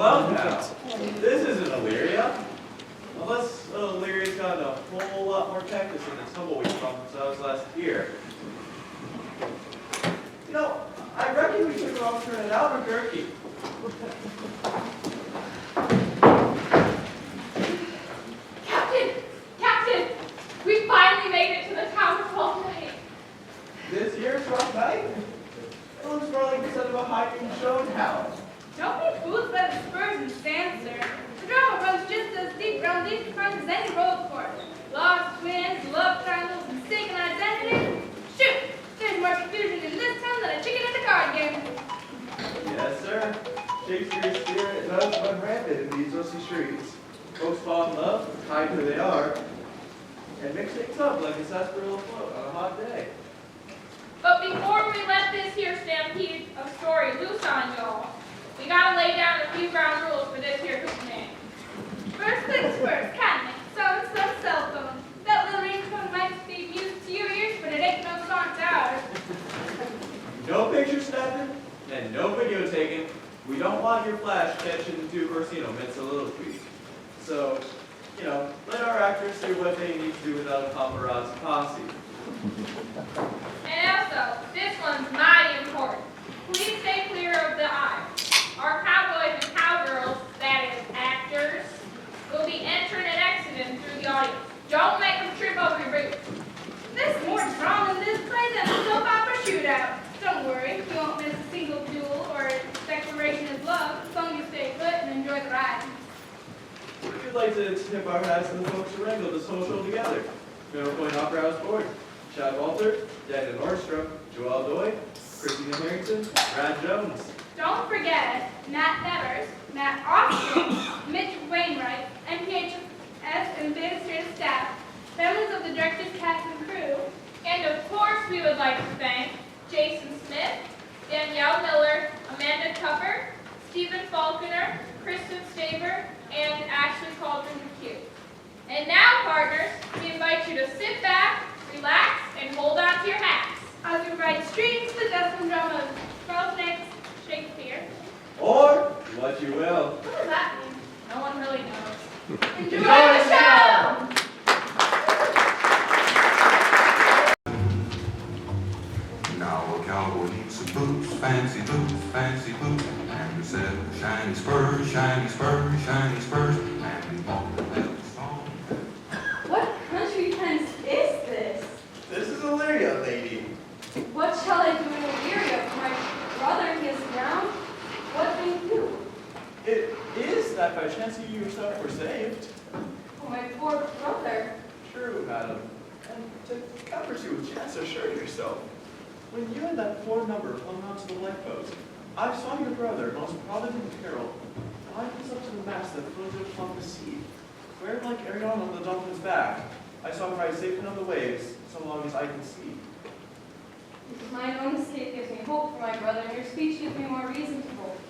Well now, this isn't Illyria. Unless Illyria's gotten a whole lot more cactus in the tumbleweed swamp since I was last here. You know, I reckon we took a wrong turn at Albuquerque. Captain! We finally made it to the town of Twelfth. This year's rough night? It looks more like the set of a hiking showdown. Don't be fooled by the spurs and sand, sir. The drama runs just as deep around these crimes as any road course. Lost twins, love triangles, mistaken identity. Shoot! There's more confusion in this town than a chicken in a card game. Yes, sir. Shakespeare's spirit does run rampant in these rusty streets. Folks fall in love, hide who they are, and mix things up like a sarsaparilla float on a hot day. But before we let this here stampede of story loose on y'all, we gotta lay down a few ground rules for this here hootenanny. First things first, catnip, some cell phone. That little ringtone might be music to your ears, but it ain't no song to ours. No picture snapping and no video taking. We don't want your flash catching two Orsino mint soliloquy. So, you know, let our actors do what they need to do without a paparazzi posse. And also, this one's mighty important. Please stay clear of the eye. Our cowboys and cowgirls, that is, actors, will be entering and exiting through the audience. Don't make them trip over your boots. There's more drama in this play than a soap opera shootout. Don't worry, you won't miss a single duel or declaration of love, as long as you stay put and enjoy the ride. We'd like to tip our hats to the folks who wrangled this whole show together. Middle Point Opera House Board, Chad Walter, Dan Nordstrom, Joel Doy, Christina Harrington, Brad Jones. Don't forget Matt Nevers, Matt Austin, Mitch Wainwright, MPHS and administrative staff, families of the director's cast and crew, and of course we would like to thank Jason Smith, Danielle Miller, Amanda Tupper, Stephen Falconer, Kristen Staver, and Ashley Cauldron McHugh. And now, partners, we invite you to sit back, relax, and hold on to your hats as we ride straight to the death and drama of Twelfth Shakespeare. Or what you will. What does that mean? No one really knows. Enjoy the show! Now a cowboy needs some boots, fancy boots, and we said shiny spurs, shiny spurs, shiny spurs, and we walked the little song. What country tense is this? This is Illyria, lady. What shall I do in Illyria? For my brother, he is drowned. What may do? It is that by chance you yourself were saved. For my poor brother. True, madam. And to comfort you with chance, assure yourself. When you and that poor number hung on to the lifeboat, I saw your brother, most probably in peril, climb up to the mast that floated upon the sea, where, like Arion on the dolphin's back, I saw him rise safe on the waves, so long as I can see. My own escape gives me hope for my brother, and your speech gives me more reason to hope.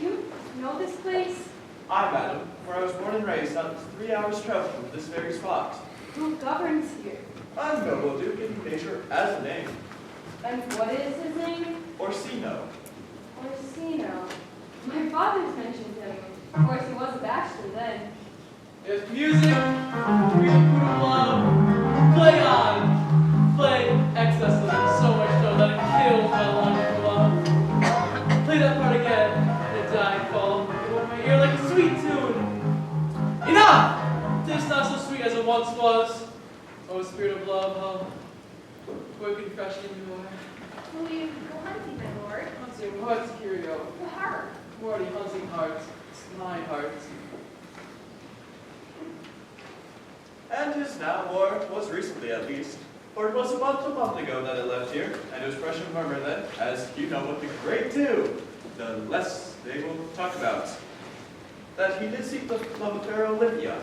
You know this place? I, madam, where I was born and raised, not 3 hours' travel from this very spot. Who governs here? A noble duke in nature as a name, And what is his name? Orsino. Orsino. My father's mentioned him. Of course, he was a bachelor then. If music, real true love, play on, play excessively, so much so that it kills my longing for love. Play that part again, in a dying fall, it went in my ear like a sweet tune. Enough! Tis not so sweet as it once was. Oh, spirit of love, how quick and fresh you are. Will you go hunting, my lord? Hunting hearts, Curio. The heart. Morty, hunting hearts. It's my heart. And his now, or was recently at least, for it was about a month ago that it left here, and it was fresh in murmur that, as you know what the great do, the less they will talk about, that he did seek the love of fair Olivia,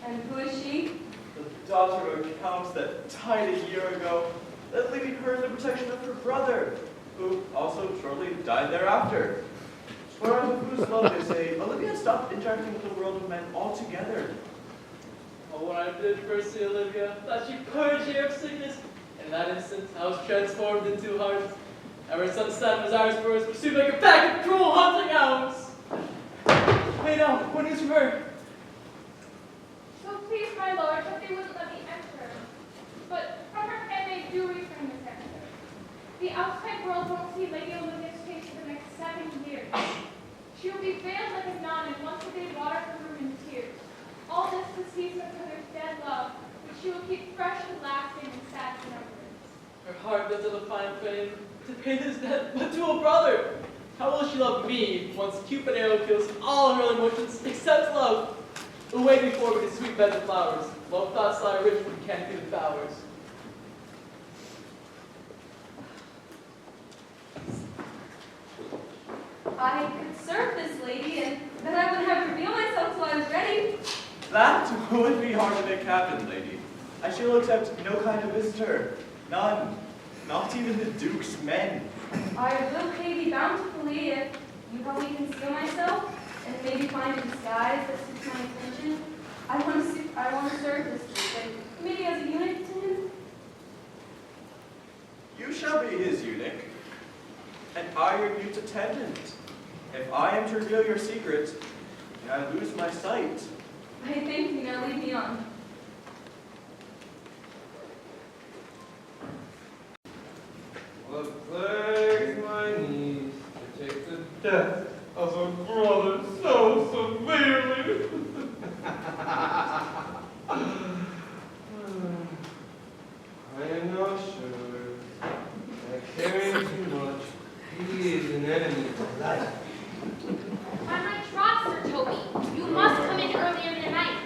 And who is she? the daughter of a count that died a year ago, that leaving her in the protection of her brother, who also shortly died thereafter. For of whose love they say, Olivia stopped interacting with the world of men altogether. Oh, when I did first see Olivia, thought she purged the air of sickness. In that instant, I was transformed into heart. Ever since then, as ours birds pursued like a pack of cruel hunting hounds. Hey now, what news from her? So please, my lord, that they wouldn't let me enter. But from her pen they do refrain this answer. The outside world won't see Lady Olivia's face for the next 7 years. She will be veiled like a nun and once a day water her room in tears. All this to cease her brother's dead love, which she will keep fresh and lasting in sad remembrance. Her heart does a fine fame to pay his debt, but to a brother. How will she love me once Cupid arrow kills all her emotions except love? Away before me to sweet beds of flowers. Love thoughts lie rich when can't be the bowers. I could serve this lady, and then I wouldn't have to reveal myself till I was ready. That would be hard to make happen, lady. I shall accept no kind of visitor. None. Not even the Duke's men. I will pay thee bountifully if you help me conceal myself, and maybe find a disguise that suits my intention. I want to serve this Duke, and maybe as a eunuch to him. You shall be his eunuch, and I your mute attendant. If I am to reveal your secret, may I lose my sight. I thank you, now lead me on. What plagues my knees to take the death of a brother so severely? I am not sure. I carry too much. He is an enemy of life. By my troth, Sir Toby, you must come in earlier than night.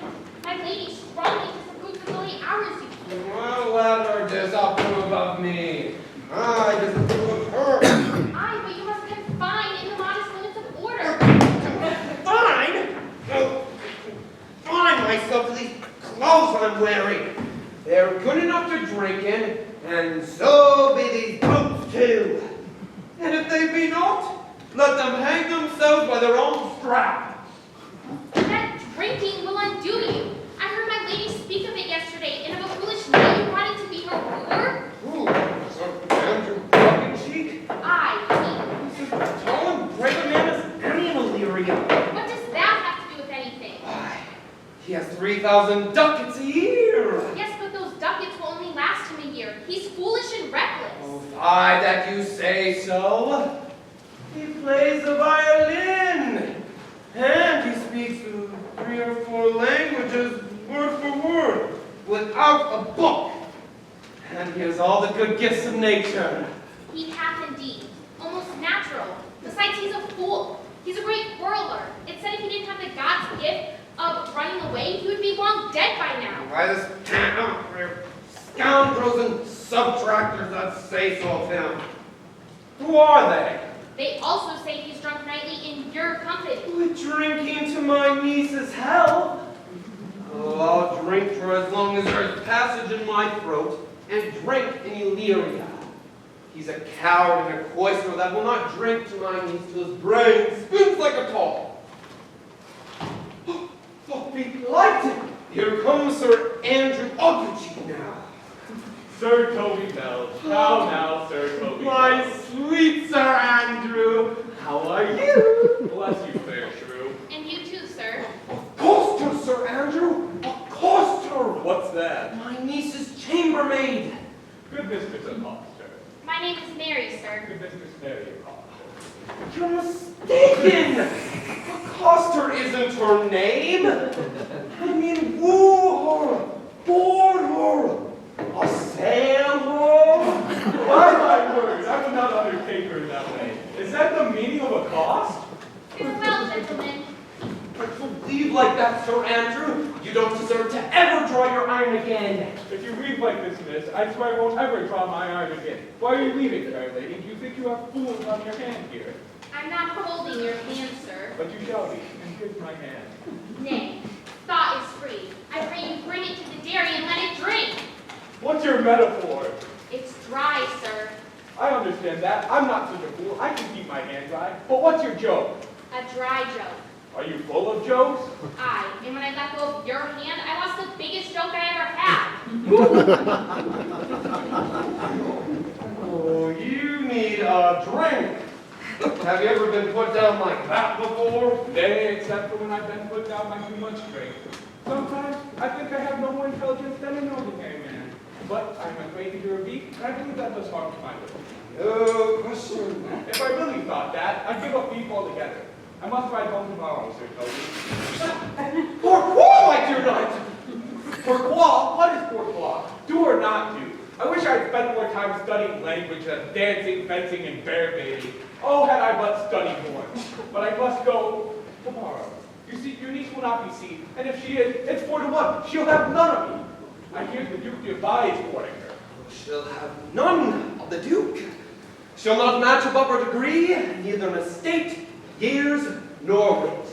My lady strongly disapproves of the late hours you keep. Well, let her disapprove above me. I disapprove of her. Aye, but you must confine in the modest limits of order. Fine? Oh, fine myself to these clothes I'm wearing. They're good enough to drink in, and so be these boots too. And if they be not, let them hang themselves by their own strap. That drinking will undo you. I heard my lady speak of it yesterday, and of a foolish knight wanting to be her ruler. Ooh, so Andrew Buckencheek? Aye, This is a tall and brave a man as any in Illyria. what does that have to do with anything? Why, he has 3,000 ducats a year. Yes, but those ducats will only last him a year. He's foolish and reckless. Oh, fie that you say so. He plays the violin, and he speaks 3 or 4 languages word for word, without a book. And he has all the good gifts of nature. He hath indeed. Almost natural. Besides, he's a fool. He's a great whirler. It said if he didn't have the god's gift of running away, he would be long dead by now. Why, this town, scoundrels and subtractors that say so of him. Who are they? They also say he's drunk nightly in your company. With drinking to my niece's health. Oh, I'll drink for as long as there's passage in my throat, and drink in Illyria. He's a coward and a cloisterer that will not drink to my niece till his brain spins like a top. Oh, be delighted! Here comes Sir Andrew Ogilvy now. Sir Toby Bells. How now, Sir Toby My Bells? sweet Sir Andrew, how are you? Bless you, fair shrew. And you too, sir. Accost her, Sir Andrew, accost her. What's that? My niece's chambermaid. Good Mistress Imposter. My name is Mary, sir. Good Mistress Mary Imposter. You're mistaken. Accost her isn't her name. I mean, woo her, board her, assail her. By my word, I would not undertake her in that way. Is that the meaning of a cost? Farewell, gentlemen. But to leave like that, Sir Andrew, you don't deserve to ever draw your iron again. If you leave like this, miss, I swear I won't ever draw my iron again. Why are you leaving, fair lady? Do you think you have fools on your hand here? I'm not holding your hand, sir. But you shall be, and here's my hand. Nay, thought is free. I pray you bring it to the dairy and let it drink. What's your metaphor? It's dry, sir. I understand that. I'm not such a fool. I can keep my hand dry. But what's your joke? A dry joke. Are you full of jokes? Aye, and when I let go of your hand, I lost the biggest joke I ever had. Oh, you need a drink. Have you ever been put down like that before? Nay, except for when I've been put down by too much drink. Sometimes I think I have no more intelligence than an ordinary man. But I'm afraid to hear a beat, and I believe that does harm to my liver. No question. If I really thought that, I'd give up beef altogether. I must ride home tomorrow, Sir Toby. Pourquoi, my dear knight? Pourquoi? What is pourquoi? Do or not do? I wish I had spent more time studying language than dancing, fencing, and bear baiting. Oh, had I but studied more. But I must go tomorrow. You see, your niece will not be seen, and if she is, it's 4 to 1. She'll have none of me. I hear the Duke d'Avice is courting her. She'll have none of the Duke. She'll not match above her degree, neither in estate, years, nor wit.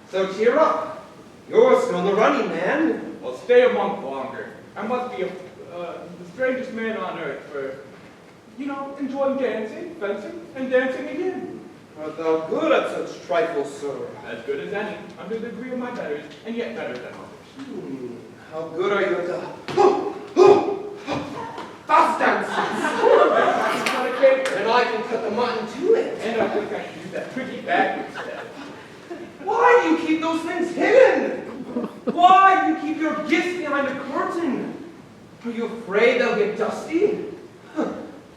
So cheer up. You're still in the running, man. Well, stay a month longer. I must be the strangest man on earth for, enjoying dancing, fencing, and dancing again. Art thou good at such trifles, sir? As good as any, under the degree of my betters, and yet better than others. How good are you at the fast dances? Not a cake. And I can cut the mutton to it. And I think I should use that tricky backwards step. Why do you keep those things hidden? Why do you keep your gifts behind a curtain? Are you afraid they'll get dusty?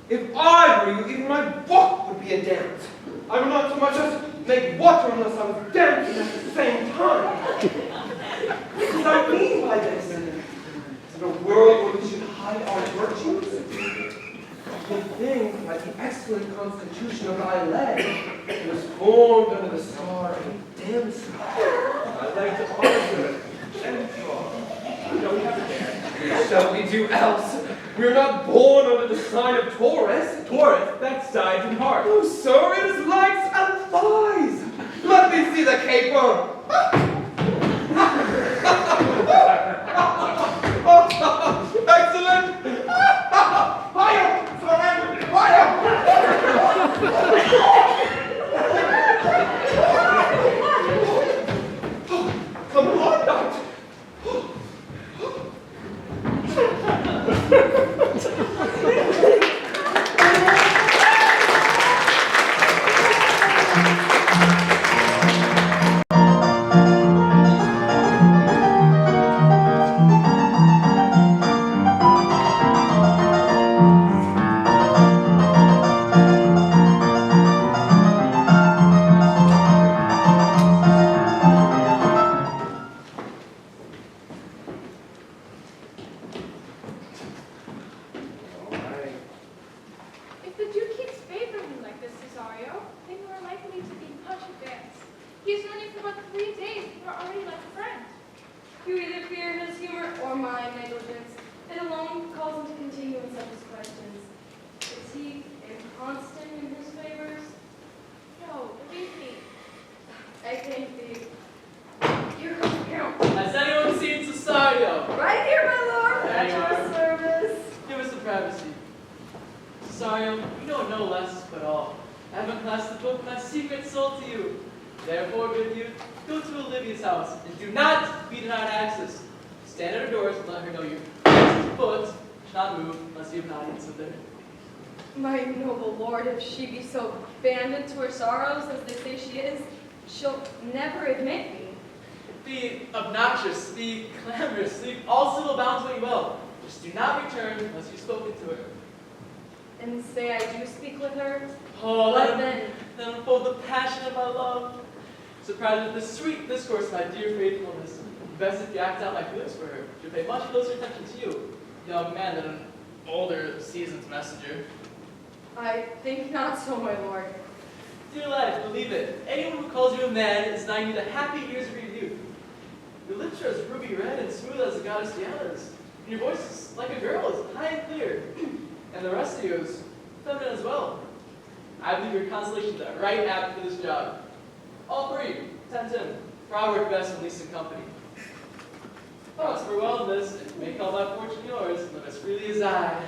If I were you, even my book would be a dance. I would not so much as make water unless I was dancing at the same time. What does I mean by this? Is it a world where we should hide our virtues? You think, like the excellent constitution of thy leg, was formed under the star of a dancer. My legs are good and strong. Shall we have a dance? Shall we do else? We are not born under the sign of Taurus. Taurus, that's sides and hearts. Oh, sir, it is legs and thighs. Let me see the caper. Excellent. Fire! Surrender! Come on, knight. If the Duke keeps favoring me like this, Cesario, then you are likely to be much advanced. He's known you for but 3 days, and you are already like a friend. You either fear his humor or my negligence. It alone calls him to continue in such questions. Is he inconstant in his favors? No, believe me. I think the... Here comes the count. Has anyone seen Cesario? Right here, my lord. There At you your are. service. Give us some privacy. Cesario, you know no less but all. I haven't passed the book my secret soul to you. Therefore, good youth, go to Olivia's house and do not be denied access. Stand at her doors and let her know your foot should not move unless you have an audience with her. My noble lord, if she be so abandoned to her sorrows as they say she is, she'll never admit me. Be obnoxious, be clamorous, leave all civil bounds what you will. Just do not return unless you've spoken to her. And say I do speak with her. Oh, What then? Then unfold the passion of my love. Surprised with the sweet discourse, my dear faithfulness. Best if you act out my feelings for her. She'll pay much closer attention to you, young man, than an older, seasoned messenger. I think not so, my lord. Dear lad, believe it. Anyone who calls you a man is denying you the happy years of your youth. Your lips are as ruby red and smooth as the goddess Diana's. And your voice is like a girl's, high and clear. And the rest of you is feminine as well. I believe your constellation is the right apt for this job. All three, 10-10, for I work best when least in company. Prosper well in this, and you may call my fortune yours, and live as freely as I.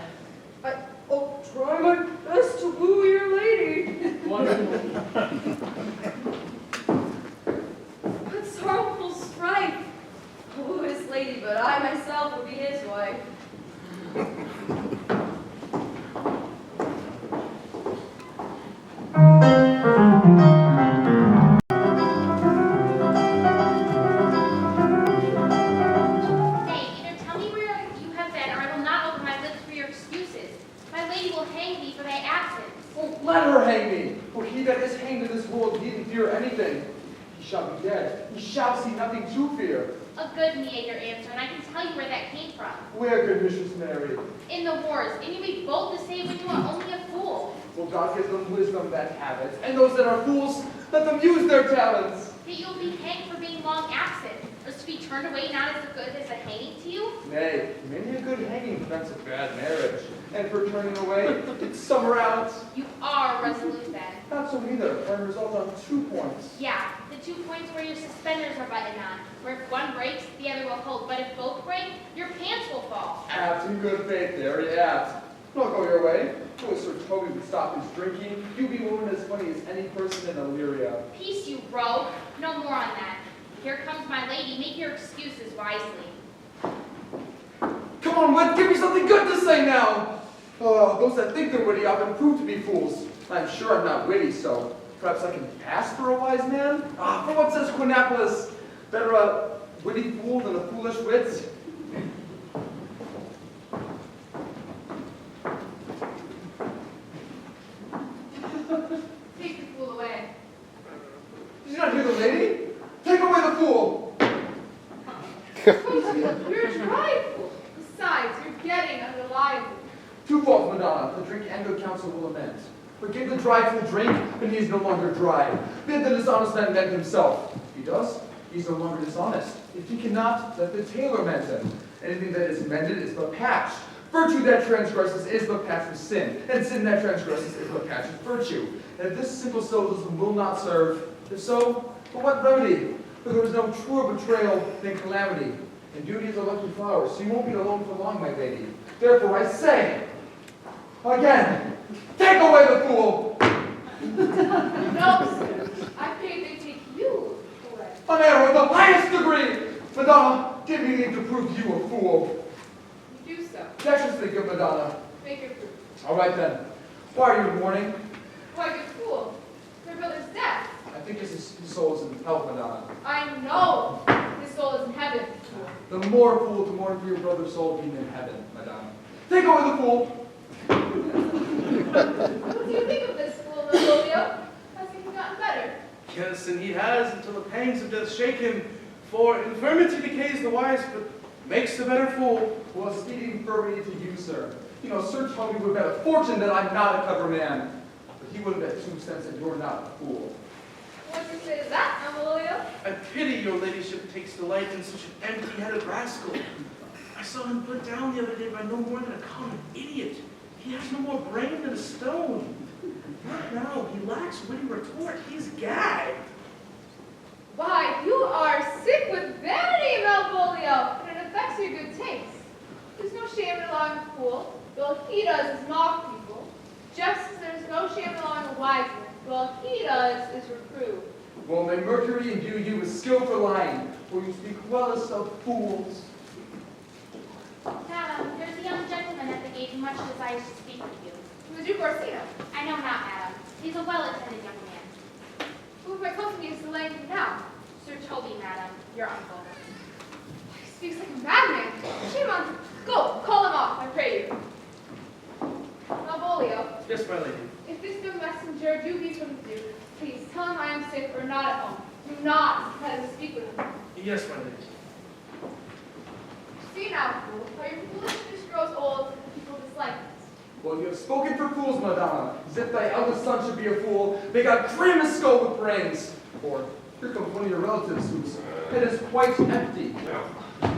I'll try my best to woo your lady. Wonderful. What sorrowful strife. Woo his lady, but I myself would be his wife. meteor? A good meager answer, and I can tell you where that came from. Where, good Mistress Mary? In the wars, and you be bold to say when you are only a fool. Will God give them wisdom that have it, and those that are fools, let them use their talents. That you'll be hanged for being long absent, or to be turned away not as good as a hanging to you? Nay, many a good hanging prevents a bad marriage, and for turning away, it's summer out. You are resolute then. Not so either, I result on 2 points. Yeah, the 2 points where your suspenders are buttoned on, where if one breaks, the other will hold, but if both break, your pants will fall. Apt in good faith, very apt. Don't go your way. Oh, Sir Toby would stop his drinking. You be woman as funny as any person in Illyria. Peace, you rogue. No more on that. Here comes my lady. Make your excuses wisely. Come on, Wit, give me something good to say now. Oh, those that think they're witty often prove to be fools. I'm sure I'm not witty, so perhaps I can pass for a wise man? For what says Quinapolus? Better a witty fool than a foolish wit? Take the fool away. Did you not hear the lady? Take away the fool! You're a dry fool. Besides, you're getting unreliable. 2 faults, Madonna, the drink and good counsel will amend. But give the dry fool drink, and he is no longer dry. Bid the dishonest man mend himself. If he does, he is no longer dishonest. If he cannot, let the tailor mend him. Anything that is mended is but patch. Virtue that transgresses is but patch of sin, and sin that transgresses is but patch of virtue. And if this simple syllogism will not serve, if so, for what remedy? For there is no truer betrayal than calamity. And duty is a lucky flower, so you won't be alone for long, my lady. Therefore I say, again, take away the fool! No, sir. I pray they take you away. An error of the highest degree! Madonna, give me leave to prove you a fool. You do so. Dexterously, good Madonna. Make your proof. All right then. Why are you in mourning? Why, good fool? My brother's death. I think his soul is in hell, Madonna. I know his soul is in heaven. The more fool to mourn for your brother's soul being in heaven, Madonna. Take away the fool! What do you think of this fool, Rosolio? Has he gotten better? Yes, and he has, until the pangs of death shake him. For infirmity decays the wise, but makes the better fool. Well, speedy infirmity to you, sir. You know, Sir Toby would bet a fortune that I'm not a clever man. But he wouldn't bet 2 cents that you're not a fool. What do you say to that, Amalio? I pity your ladyship takes delight in such an empty-headed rascal. I saw him put down the other day by no more than a common idiot. He has no more brain than a stone. Not now, he lacks witty retort. He's gagged. Why, you are sick with vanity, Malvolio, and it affects your good taste. There's no shame in allowing a fool, but all he does is mock people, just as there's no shame in allowing a wise man, but all he does is reprove. Well, may Mercury imbue you with skill for lying, for you speak wellest of fools. Madam, there's a young gentleman at the gate who much desires to speak with you. Who is your Corsino? I know not, madam. He's a well-attended young man. Who of my company is delaying him now? Sir Toby, madam, your uncle. He speaks like a madman. Shame on him. Go, call him off, I pray you. Malvolio, Yes, my lady. if this young messenger do be from the Duke, please tell him I am sick or not at home. Do not let him speak with him. Yes, my lady. See now, fool, how your foolishness grows old and people dislike it. Well, you have spoken for fools, Madonna. As if thy eldest son should be a fool, may God trim his skull with brains. Or here comes one of your relatives whose head is quite empty. I'm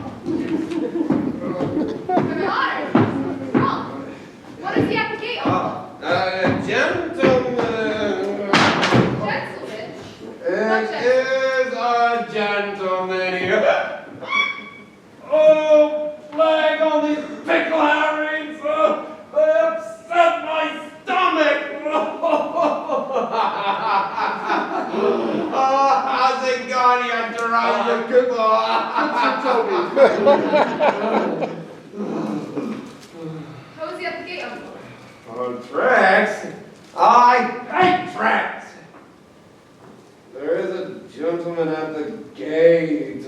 honored. What's wrong? What is the at the gate? Gentlemen. Gentlemen. It is a gentleman here. Oh, plague on these pickle herrings! They upset my stomach! Oh, how's it going, you dry good How is he at the gate, Uncle? Oh, tracks? I hate tracks! There is a gentleman at the gate.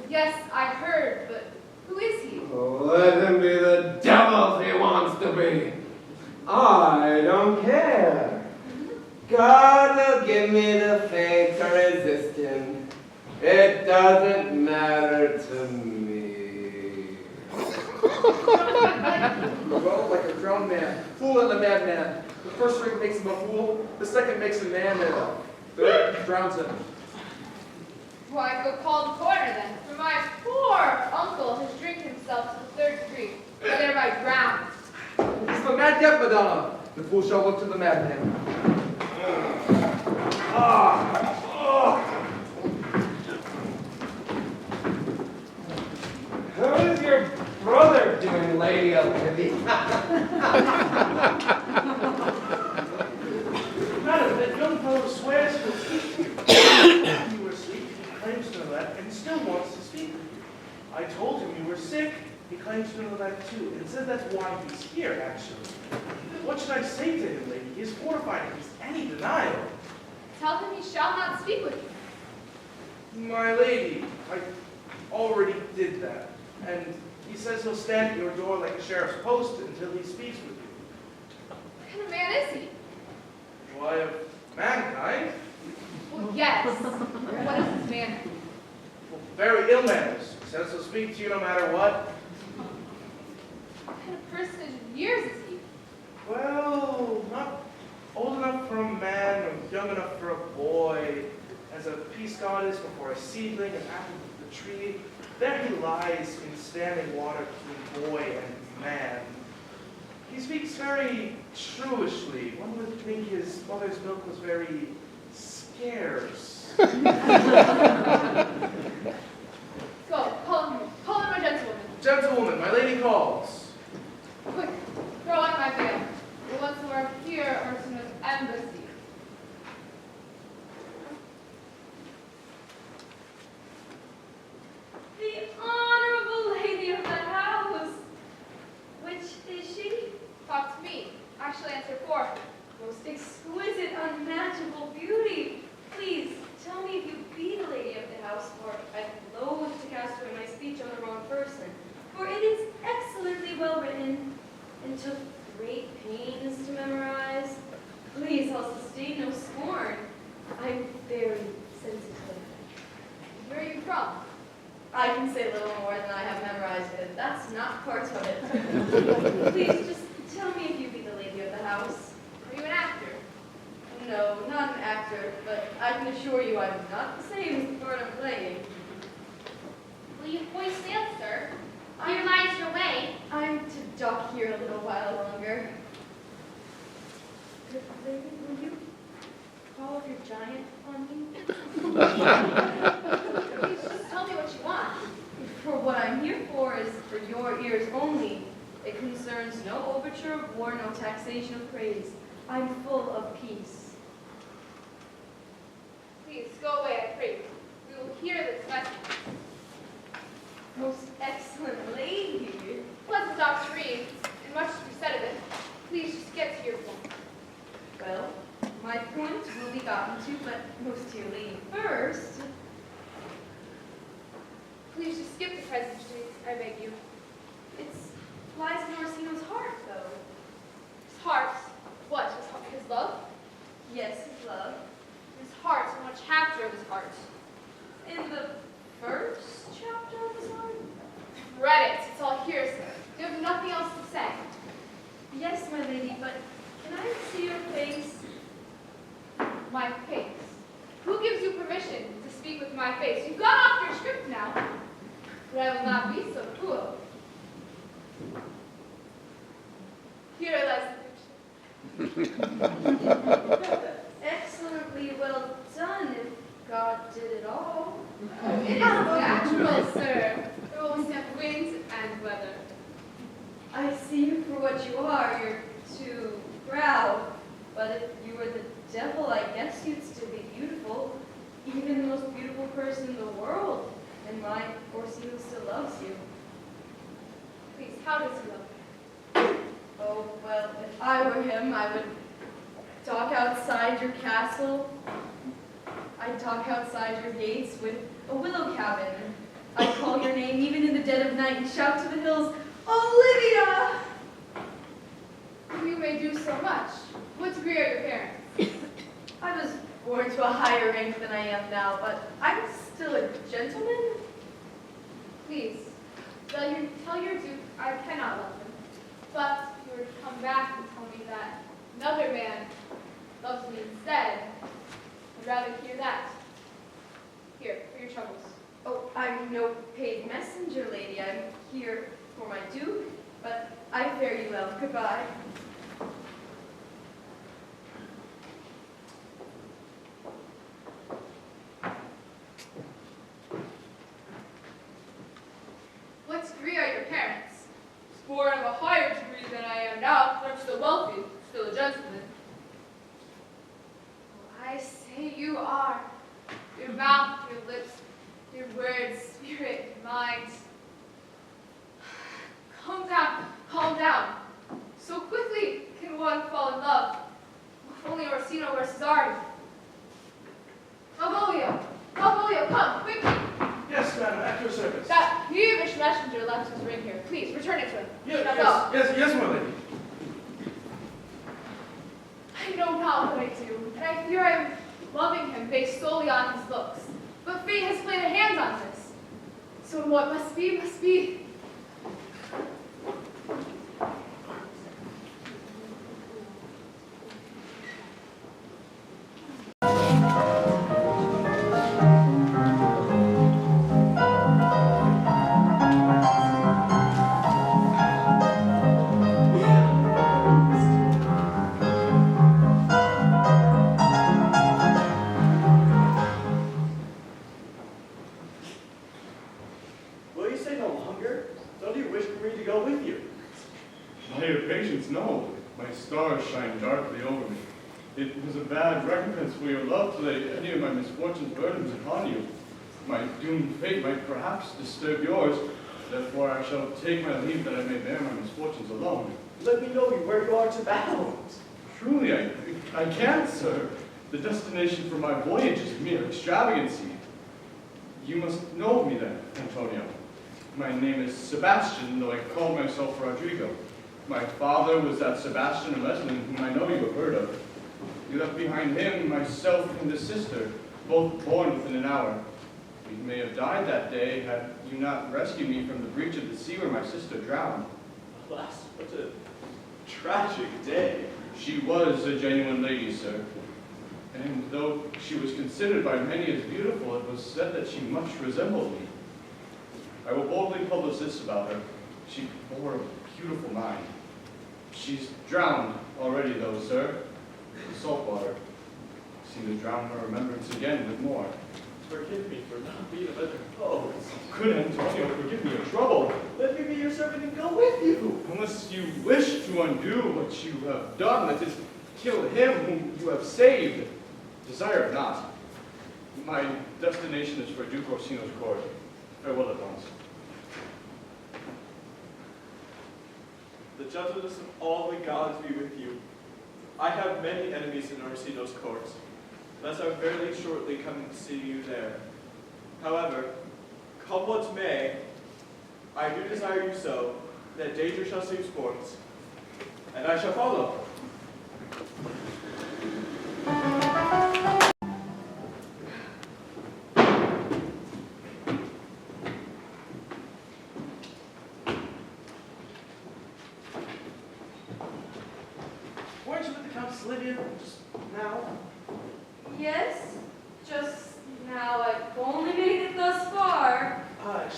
Yes, I heard, but who is he? Oh, let him be the devil if he wants to be. I don't care. God will give me the faith to resist him. It doesn't matter. matter to me? Well, like a drowned man, fool and a madman. The first ring makes him a fool, the second makes him man, and the third drowns him. Why, go call the coroner then, for my poor uncle has drank himself to the third degree, and thereby drowned. It's the mad yet, Madonna. The fool shall look to the madman. How is your brother doing, Lady Olivia? Madam, that young fellow swears he'll speak to you. You were asleep, he claims to know that, and still wants to speak with you. I told him you were sick, he claims to know that too, and says that's why he's here, actually. What should I say to him, lady? He is fortified against any denial. Tell him he shall not speak with you. My lady, I already did that, and he says he'll stand at your door like a sheriff's post until he speaks with you. What kind of man is he? Why, of mankind? Well, yes. What is his manner? Well, very ill manners. He says he'll speak to you no matter what. What kind of personage of years is he? Well, not old enough for a man or young enough for a boy. As a peace goddess before a seedling and apple of the tree, there he lies in standing water between boy and man. He speaks very shrewish-ly. One would think his mother's milk was very scarce. Go, call him my gentlewoman. Gentlewoman, my lady calls. Quick, throw on my veil. We want to work here or to an embassy. The honorable lady of the house. Which is she? Talk to me. I shall answer for her. Most exquisite, unmatchable beauty. Please, tell me if you be the lady of the house, for I loathe to cast away my speech on the wrong person. For it is excellently well written, and took great pains to memorize. Please, I'll sustain no scorn. I'm very sensitive. Where are you from? I can say a little more than I have memorized, but that's not part of it. Please, just tell me if you be the lady of the house. Are you an actor? No, not an actor, but I can assure you I'm not the same as the part I'm playing. Will you hoist sail, sir? Here lies your way. I'm to dock here a little while longer. Good lady, will you call up your giant on me? Please just tell me what you want. For what I'm here for is for your ears only. It concerns no overture of war, no taxation of praise. I'm full of peace. Please, go away, I pray you. We will hear this message. Most excellent lady. Pleasant doctrine, and much to be said of it. Please just get to your point. Well, my point will be gotten to, but most dear lady first. Please just skip the presentation, I beg you. It lies in Orsino's heart, though. His heart. What? His love? Yes, his love. His heart. In what chapter of his heart? In the first chapter of his heart? Read it. It's all here, sir. You have nothing else to say. Yes, my lady, but can I see your face? My face. Who gives you permission to speak with my face? You've got off your script now. But I will not be so cruel. Here lies the picture. Excellently well done, if God did it all. It is natural, sir. There will always have wind and weather. I see you for what you are. You're too proud. But if you were the devil, I guess you'd still be beautiful. Even the most beautiful person in the world. And my Orsino still loves you. Please, how does he love me? Oh, well, if I were him, I would dock outside your castle. I'd dock outside your gates with a willow cabin. I'd call your name even in the dead of night and shout to the hills, Olivia! You may do so much. What degree are your parents? I was born to a higher rank than I am now, but I'm still a gentleman. tell your Duke I cannot love him. But if you were to come back and tell me that another man loves me instead, I'd rather hear that. Here, for your troubles. Oh, I'm no paid messenger, lady. I'm here for my Duke, but I fare you well. Goodbye. What degree are your parents? Born of a higher degree than I am now, but I'm still wealthy, still a gentleman. Oh, I say you are. Your mouth, your lips, your words, spirit, mind. Calm down, calm down. So quickly can one fall in love. If only Orsino were Cesare. Malvolio, Malvolio, come, quickly. Yes, madam, at your service. That peevish messenger left his ring here. Please, return it to him. Yes, Now go. yes, my lady. I know not what I do, and I fear I am loving him based solely on his looks. But fate has played a hand on this. So what must be, must be. Will you stay no longer? Don't you wish for me to go with you? By your patience, no. My stars shine darkly over me. It was a bad recompense for your love to lay any of my misfortunes burdens upon you. My doomed fate might perhaps disturb yours. Therefore I shall take my leave that I may bear my misfortunes alone. Let me know where you are to battle. Truly, I can't, sir. The destination for my voyage is mere extravagancy. You must know me then, Antonio. My name is Sebastian, though I call myself Rodrigo. My father was that Sebastian of Leslin, whom I know you have heard of. You left behind him, myself, and a sister, both born within an hour. We may have died that day had you not rescued me from the breach of the sea where my sister drowned. Alas, what a tragic day. She was a genuine lady, sir. And though she was considered by many as beautiful, it was said that she much resembled me. I will boldly publish this about her. She bore a beautiful mind. She's drowned already, though, sir. The salt water seemed to drown her remembrance again with more. Forgive me for not being a better host. Good Antonio, forgive me your trouble. Let me be your servant and go with you. Unless you wish to undo what you have done, that is, kill him whom you have saved, desire it not. My destination is for Duke Orsino's court. Farewell at once. The gentleness of all the gods be with you. I have many enemies in Orsino's court, thus I'm very shortly coming to see you there. However, come what may, I do desire you so, that danger shall seem sport, and I shall follow. Weren't you with the Countess Livia just now? Yes, just now. I've only made it thus far.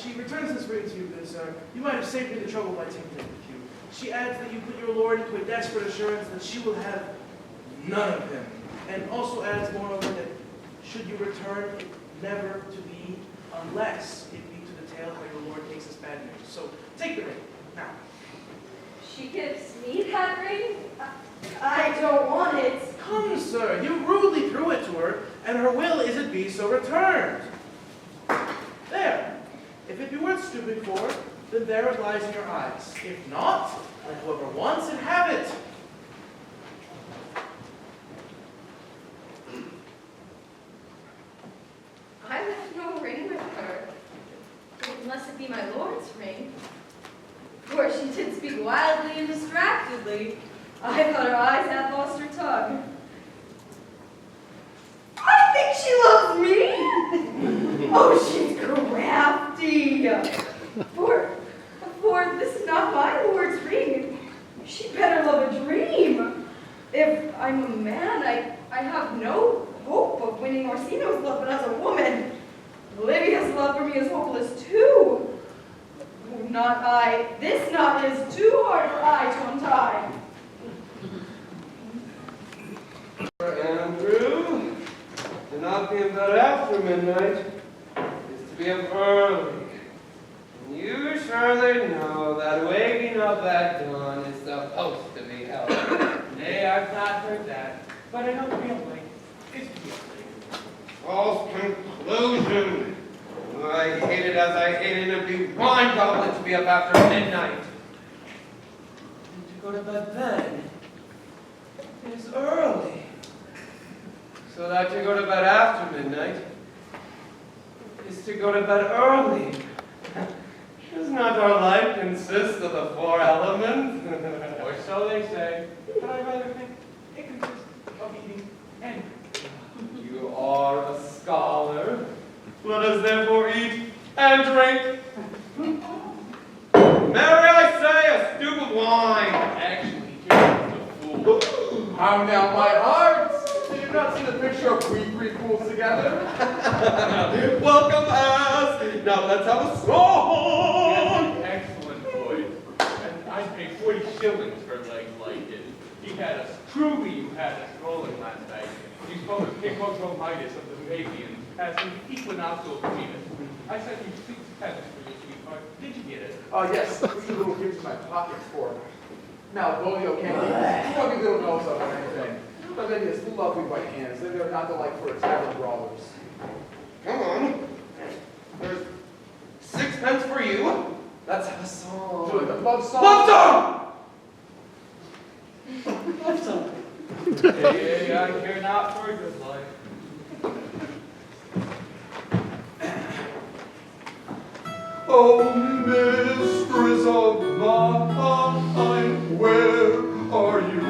She returns this ring to you, good sir. You might have saved me the trouble by taking it with you. She adds that you put your lord into a desperate assurance that she will have none of him. And also adds, moreover, that should you return, it never to be unless it be to the tale how your lord takes us bad news. So take the ring, now. She gives me that ring? I don't want it. Come, sir, you rudely threw it to her, and her will is it be so returned. There. If it be worth stooping for, then there it lies in your eyes. If not, let whoever wants it have it. I left no ring with her, unless it be my lord's ring. For she did speak wildly and distractedly. I thought her eyes had lost her tongue. I think she loves me. Oh, she's crafty. For she better love a dream. If I'm a man, I have no hope of winning Orsino's love, but as a woman, Livia's love for me is hopeless too. Not I. This knot is too hard for I to untie. Andrew, to not be in bed after midnight is to be up early. And you surely know that waking up at dawn is supposed to be hell. Nay, I've not heard that. But I know being late is being late. False conclusion. I hate it as I hated an empty wine goblet to be up after midnight. And to go to bed then is early. So that to go to bed after midnight is to go to bed early. Does not our life consist of the four elements? Or so they say. But I rather think it consists of eating and You are a scholar. Let us therefore eat and drink. Marry, I say, a stoup of wine. actually here's the fool. How now, my hearts? Did you not see the picture of we three fools together? Welcome us. Now let's have a song. Excellent voice. And I paid 40 shillings for legs like it. He had us, truly you had us rolling last night. You spoke of Hippodromitis of the Fabians as an equinoctial Venus. I sent you 6 pence for your sweetheart. Did you get it? Yes, put your little gifts in my pockets for her. Now, Bolio can't be fucking little nose up or anything. But then it's lovely white hands. They're not the like for tavern brawlers. Come on. There's 6 pence for you. Let's have a song. Do it, the love song. Love song! Love song. Hey, I care not for a good life. Oh, mistress of mine, where are you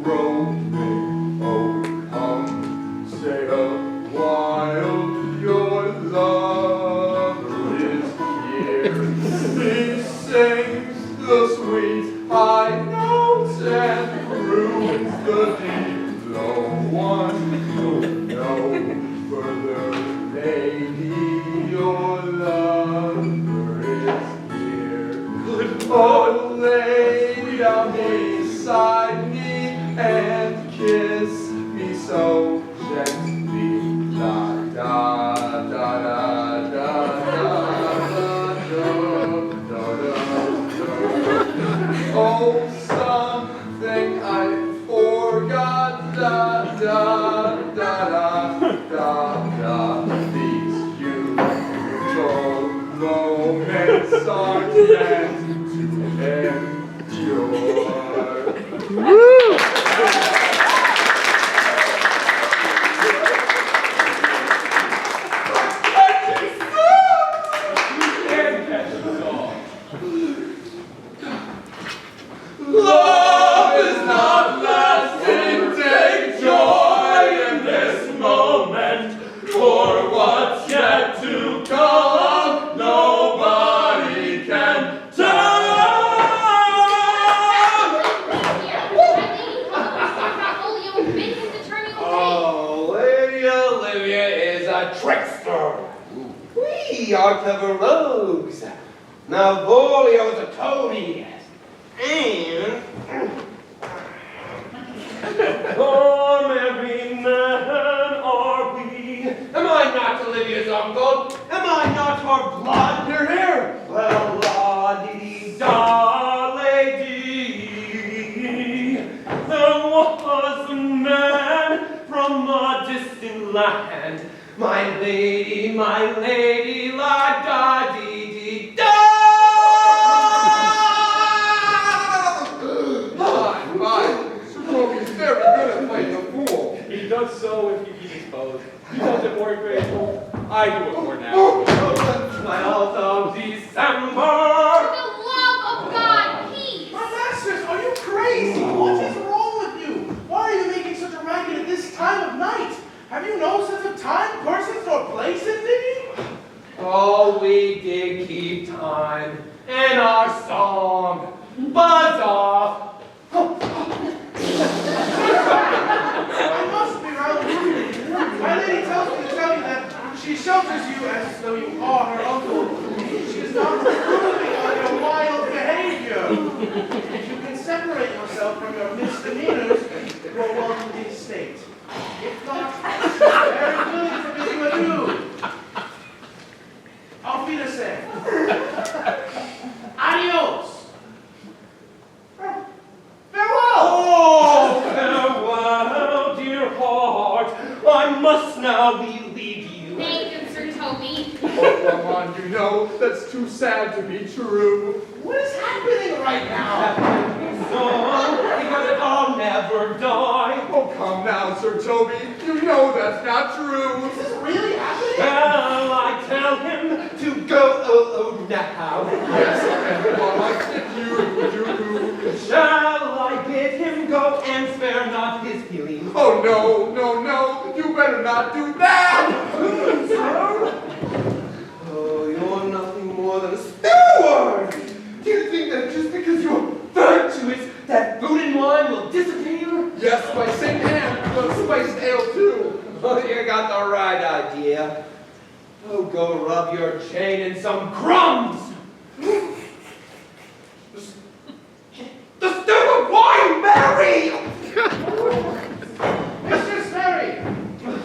roaming? Oh, come, stay a while, your lover is here. He sings the sweet high notes and croons the deep low ones. No further, lady, your lover is here. Oh, lay down beside me and kiss me so gently. Da da da da da da da da da. Oh, something I forgot. Da da da da da da. These beautiful moments are meant to endure. And catch us all. Love is not lasting, take joy in this moment, for what's yet to come, nobody can tell. Oh, Lady Olivia is a trickster. We are clever rogues. Now, Bolio is a toady. And for merry men are we. Am I not Olivia's uncle? Am I not her blood? You're here. Well, la-dee-da, lady. There was a man from a distant land. My lady, la-da-dee-dee-da. He's very good at playing the fool. He does so if he be disposed. He does it more graceful. I do it more natural. 12th of December. For the love of God, peace! My masters, are you crazy? What is wrong with you? Why are you making such a racket at this time of night? Have you no sense of time, persons, or place in thee? Oh, we did keep time in our song. Buzz off. She shelters you as though you are her uncle. She is not approving of your wild behavior. If you can separate yourself from your misdemeanors, you are welcome to the estate. If not, she's very willing to bid you adieu. Auf Wiedersehen. Adios. Farewell. Oh, farewell, dear heart. I must now leave you. Thank you, Sir Toby. Oh, come on, you know, that's too sad to be true. What is happening right now? So, because I'll never die. Oh, come now, Sir Toby. You know that's not true. Is this really happening? Shall I tell him to go now? Yes, and while I sit you, Shall I bid him go and spare not his feelings? Oh, no, no, no. You better not do that. Sir? Oh, you're nothing more than a steward. Do you think that just because you're virtuous, that food and wine will disappear? Yes, my St. Anne, the spiced ale too. Oh, you got the right idea. Oh, go rub your chain in some crumbs. The stupid wine, Mary! Mistress Mary,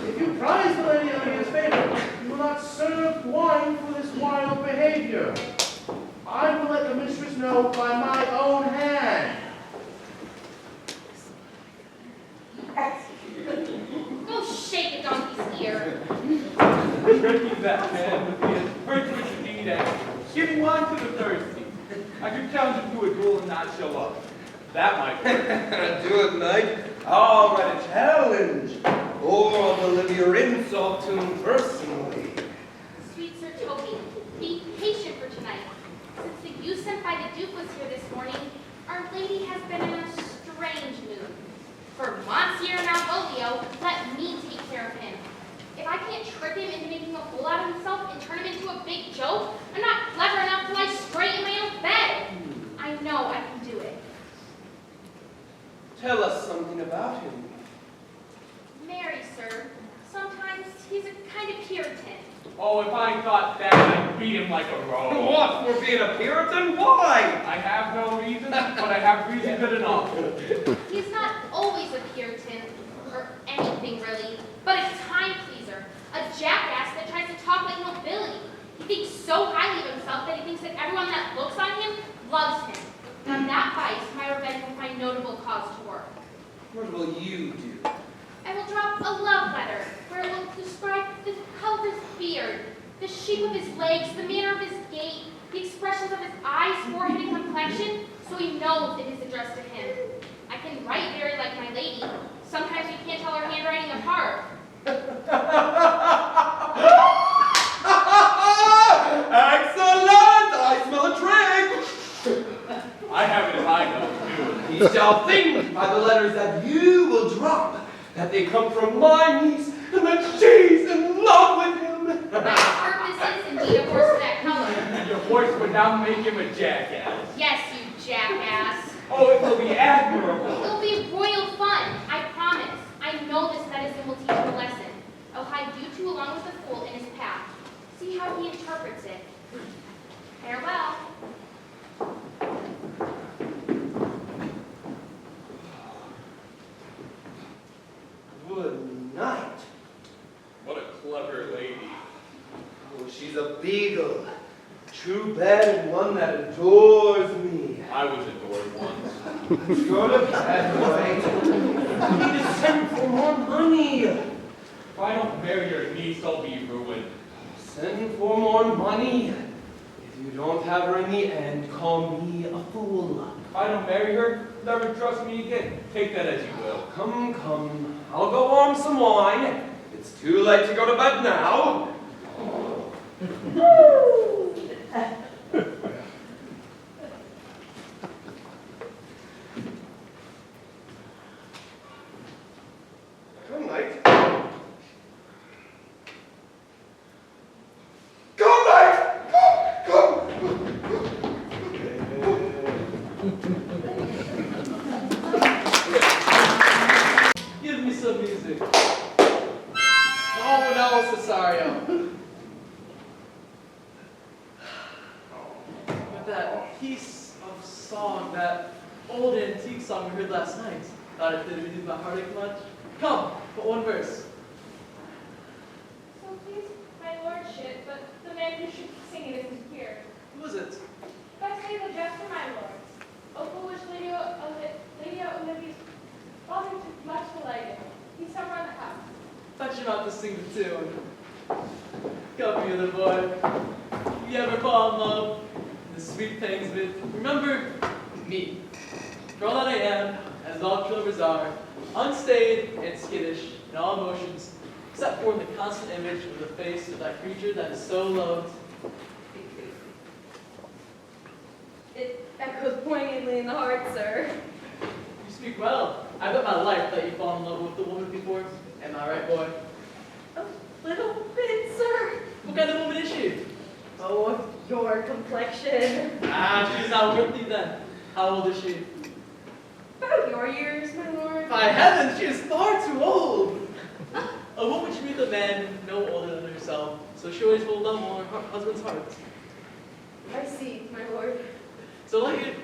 if you prize the Lady Olivia's favor, you will not serve wine for this wild behavior. I will let the mistress know by my own hand. Go shake a donkey's ear. Drinking that man would be as virtuous indeed as giving wine to the thirsty. I could challenge him to a duel and not show up. That might work. Do it, knight. I'll write a challenge. Or I'll deliver your insult to him personally. Sweet Sir Toby, be patient for tonight. Since the youth sent by the Duke was here this morning, Our Lady has been in a strange mood. For Monsieur Malvolio, let me take care of him. If I can't trick him into making a fool out of himself and turn him into a big joke, I'm not clever enough to lie straight in my own bed. I know I can do it. Tell us something about him. Mary, sir, sometimes he's a kind of Puritan. Oh, if I thought that, I'd beat him like a rogue. What, for being a Puritan? Why? I have no reason, but I have reason good enough. He's not always a Puritan, or anything really, but a time pleaser, a jackass that tries to talk like nobility. He thinks so highly of himself that he thinks that everyone that looks on him loves him. On that vice, my revenge will find notable cause to work. What will you do? I will drop a love letter where it will describe the color of his beard, the shape of his legs, the manner of his gait, the expressions of his eyes, forehead, and complexion, so he knows it is addressed to him. I can write very like my lady. Sometimes you can't tell her handwriting apart. Excellent! I smell a trick! I have it in my notes, too. He shall think by the letters that you will drop that they come from my niece and that she's in love with him. My purpose is indeed a horse of that color. Your voice would now make him a jackass. Yes, you jackass. Oh, it will be admirable. It'll be royal fun, I promise. I know this medicine will teach him a lesson. I'll hide you two along with the fool in his path. See how he interprets it. Farewell. Good night. What a clever lady. Oh, she's a beagle. True bed and one that adores me. I was adored once. Go to bed, right? I need to send for more money. If I don't marry your niece, I'll be ruined. Send for more money. If you don't have her in the end, call me a fool. If I don't marry her, never trust me again. Take that as you will. Come, come. I'll go warm some wine. It's too late to go to bed now. Good night. Good night. Come. Give me some music. Oh, no, Cesario. that piece of song, that old antique song we heard last night. Thought it did reduce my heartache much. Come, but one verse. So please, my lordship, but the man who should be singing isn't here. Who is it? If I say the jest for my lords, O foolish Lady Olivia's father took much delight in. He's somewhere in the house. Thought you meant to sing the tune. Come here, little boy. If you ever fall in love, the sweet pangs of it, remember me. For all that I am, as all true lovers are, unstained and skittish in all emotions, except for the constant image of the face of that creature that is so loved. It echoes poignantly in the heart, sir. You speak well. I bet my life that you fall in love with the woman before. Am I right, boy? A little bit, sir. What kind of woman is she? Oh, your complexion. She's not worthy then. How old is she? About your years, my lord. By heaven, she is far too old. A woman should be with a man no older than herself, so she always will love her husband's heart. I see, my lord. So like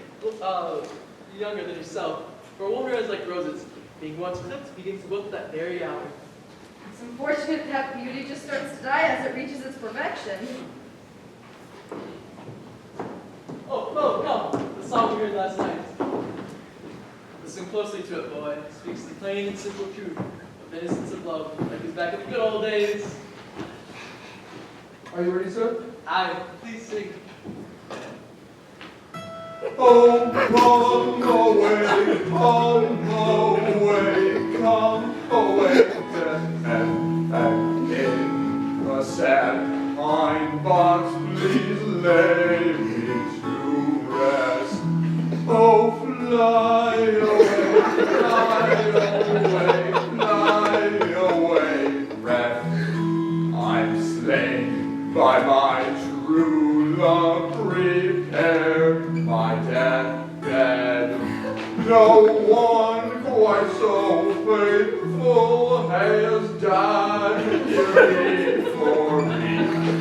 younger than yourself, for a woman who is like roses, being once clipped begins to wilt that very hour. It's unfortunate that beauty just starts to die as it reaches its perfection. Oh, come, the song we heard last night. Listen closely to it, boy. It speaks the plain and simple truth of the innocence of love, like it's back in the good old days. Are you ready, sir? Please sing. Oh, come away, come away, and in a sad pine box, please lay me to rest. Oh, fly away, rest. I'm slain by my true love, prepare my deathbed. No one quite so faithful has died here before me.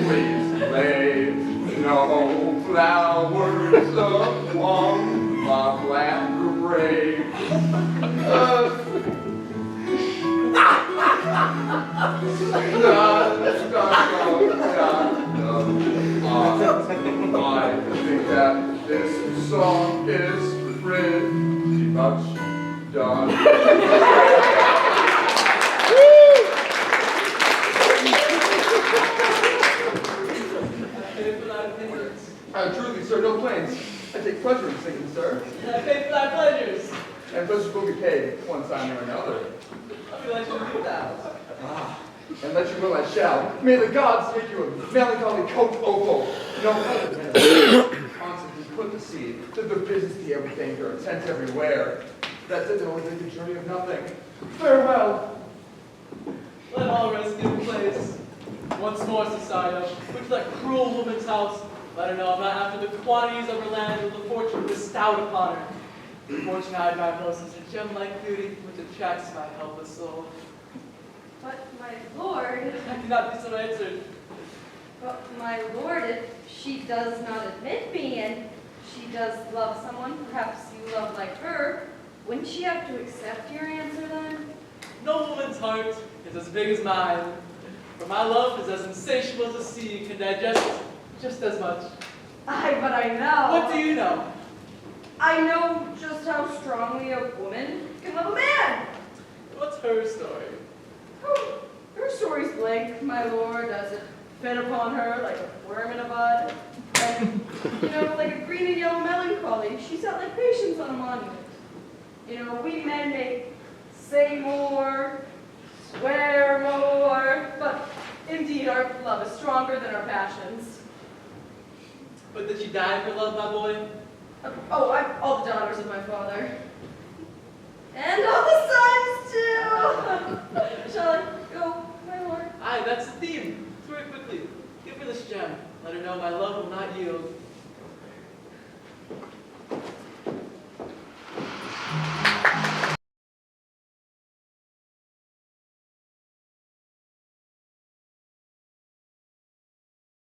Please lay no flowers upon my black grave. I think that this song is pretty much done. Truly, sir, no planes. I take pleasure in singing, sir. I pay for thy pleasures. And pleasure will be paid one time or another. I'll be let you do that. And let you will I shall. May the gods make you a melancholy coat opal. No other men constantly put to sea. That their business be everything, their intent everywhere. That's it, they'll only make a journey of nothing. Farewell. Let all rest give place. Once more, Society, which that cruel woman's house. Let her know I'm not after the quantities of her land or the fortune bestowed upon her. The fortune I drive most is a gem-like beauty which attracts my helpless soul. But, my lord, I cannot be so answered. but, my lord, if she does not admit me and she does love someone perhaps you love like her, wouldn't she have to accept your answer then? No woman's heart is as big as mine, for my love is as insatiable as the sea can digest just as much. Aye, but I know. What do you know? I know just how strongly a woman can love a man. What's her story? Oh, her story's blank, my lord, as it fed upon her like a worm in a bud. And, like a green and yellow melancholy, she sat like patience on a monument. We men may say more, swear more, but indeed our love is stronger than our passions. But did she die for love, my boy? All the daughters of my father. And all the sons